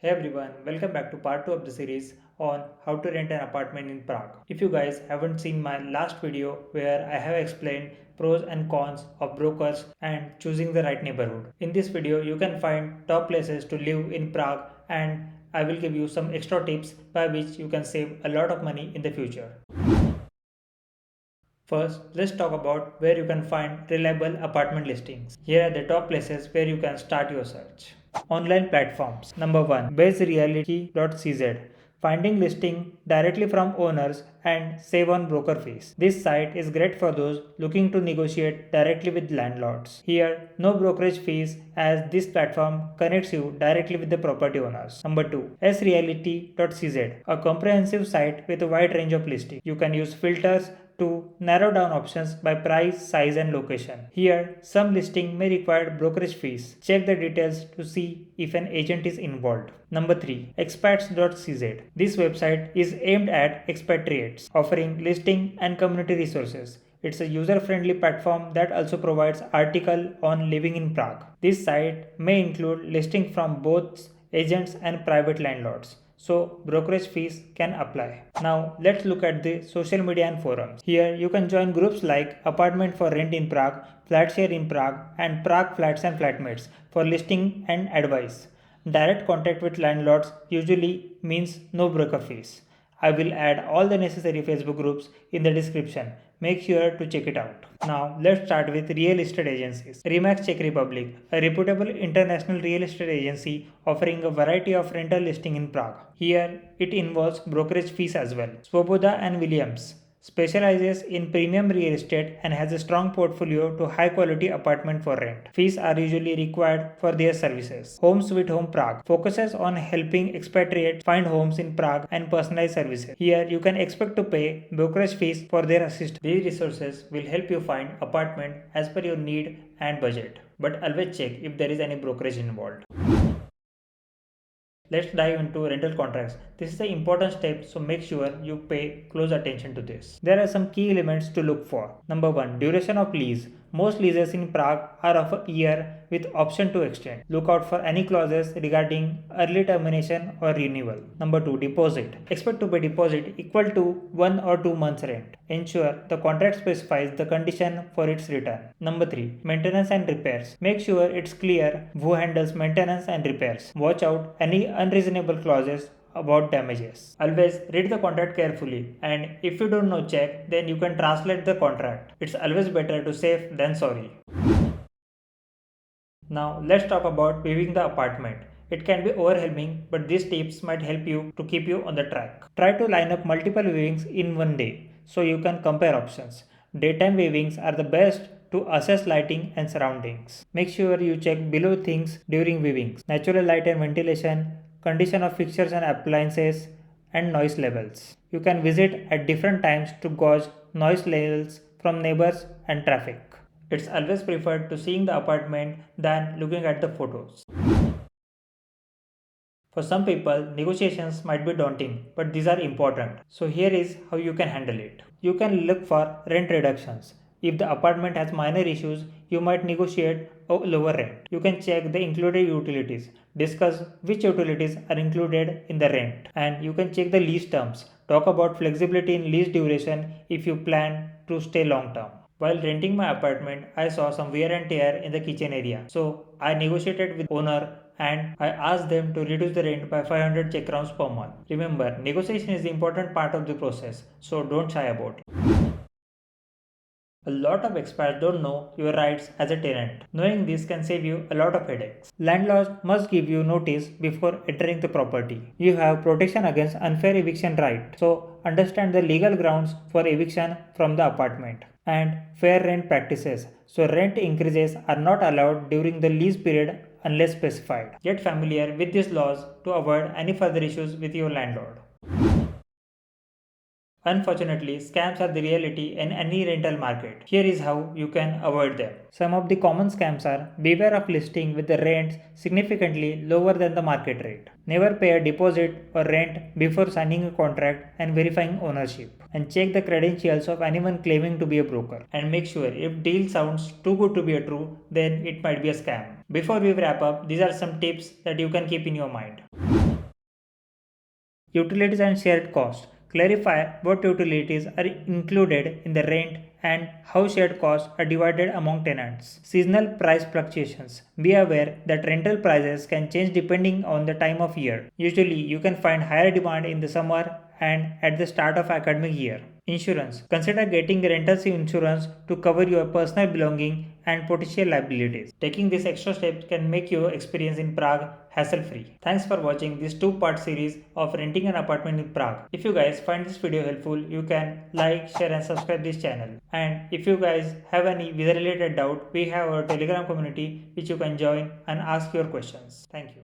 Hey everyone, welcome back to part 2 of the series on how to rent an apartment in Prague. If you guys haven't seen my last video where I have explained pros and cons of brokers and choosing the right neighborhood. In this video, you can find top places to live in Prague and I will give you some extra tips by which you can save a lot of money in the future. First, let's talk about where you can find reliable apartment listings. Here are the top places where you can start your search. Online platforms. Number 1. basereality.cz. Finding listing directly from owners and save on broker fees. This site is great for those looking to negotiate directly with landlords. Here, no brokerage fees as this platform connects you directly with the property owners. Number 2. sreality.cz. A comprehensive site with a wide range of listings. You can use filters to narrow down options by price, size and location. Here, some listing may require brokerage fees. Check the details to see if an agent is involved. Number 3. expats.cz. This website is aimed at expatriates, offering listing and community resources. It's a user-friendly platform that also provides article on living in Prague. This site may include listing from both agents and private landlords, so brokerage fees can apply. Now let's look at the social media and forums. Here you can join groups like Apartment for Rent in Prague, Flatshare in Prague and Prague Flats and Flatmates for listing and advice. Direct contact with landlords usually means no broker fees. I will add all the necessary Facebook groups in the description. Make sure to check it out. Now let's start with real estate agencies. Remax Czech Republic, a reputable international real estate agency offering a variety of rental listing in Prague. Here it involves brokerage fees as well. Svoboda and Williams specializes in premium real estate and has a strong portfolio to high quality apartment for rent. Fees are usually required for their services. Home Sweet Home Prague focuses on helping expatriates find homes in Prague and personalized services. Here you can expect to pay brokerage fees for their assistance. These resources will help you find apartment as per your need and budget, but always check if there is any brokerage involved. Let's dive into rental contracts. This is the important step, so make sure you pay close attention to this. There are some key elements to look for. Number 1. Duration of lease. Most leases in Prague are of a year with option to extend. Look out for any clauses regarding early termination or renewal. Number 2. Deposit. Expect to pay deposit equal to 1 or 2 months rent. Ensure the contract specifies the condition for its return. Number 3. Maintenance and repairs. Make sure it's clear who handles maintenance and repairs. Watch out any unreasonable clauses about damages. Always read the contract carefully, and if you don't know Czech, then you can translate the contract. It's always better to safe than sorry. Now let's talk about viewing the apartment. It can be overwhelming, but these tips might help you to keep you on the track. Try to line up multiple viewings in one day so you can compare options. Daytime viewings are the best to assess lighting and surroundings. Make sure you check below things during viewings: natural light and ventilation, condition of fixtures and appliances, and noise levels. You can visit at different times to gauge noise levels from neighbors and traffic. It's always preferred to seeing the apartment than looking at the photos. For some people, negotiations might be daunting, but these are important. So here is how you can handle it. You can look for rent reductions. If the apartment has minor issues, you might negotiate a lower rent. You can check the included utilities, discuss which utilities are included in the rent, and you can check the lease terms. Talk about flexibility in lease duration if you plan to stay long term. While renting my apartment, I saw some wear and tear in the kitchen area. So I negotiated with owner and I asked them to reduce the rent by 500 Czech crowns per month. Remember, negotiation is the important part of the process, so don't shy about it. A lot of expats don't know your rights as a tenant. Knowing this can save you a lot of headaches. Landlords must give you notice before entering the property. You have protection against unfair eviction right, so understand the legal grounds for eviction from the apartment. And fair rent practices, so rent increases are not allowed during the lease period unless specified. Get familiar with these laws to avoid any further issues with your landlord. Unfortunately, scams are the reality in any rental market. Here is how you can avoid them. Some of the common scams are: beware of listing with the rents significantly lower than the market rate. Never pay a deposit or rent before signing a contract and verifying ownership. And check the credentials of anyone claiming to be a broker. And make sure if deal sounds too good to be true, then it might be a scam. Before we wrap up, these are some tips that you can keep in your mind. Utilities and shared costs. Clarify what utilities are included in the rent and how shared costs are divided among tenants. Seasonal price fluctuations. Be aware that rental prices can change depending on the time of year. Usually, you can find higher demand in the summer and at the start of academic year. Insurance. Consider getting rental insurance to cover your personal belonging and potential liabilities. Taking this extra step can make your experience in Prague hassle-free. Thanks for watching this two-part series of renting an apartment in Prague. If you guys find this video helpful, you can like, share and subscribe this channel. And if you guys have any visa related doubt, we have our Telegram community which you can join and ask your questions. Thank you.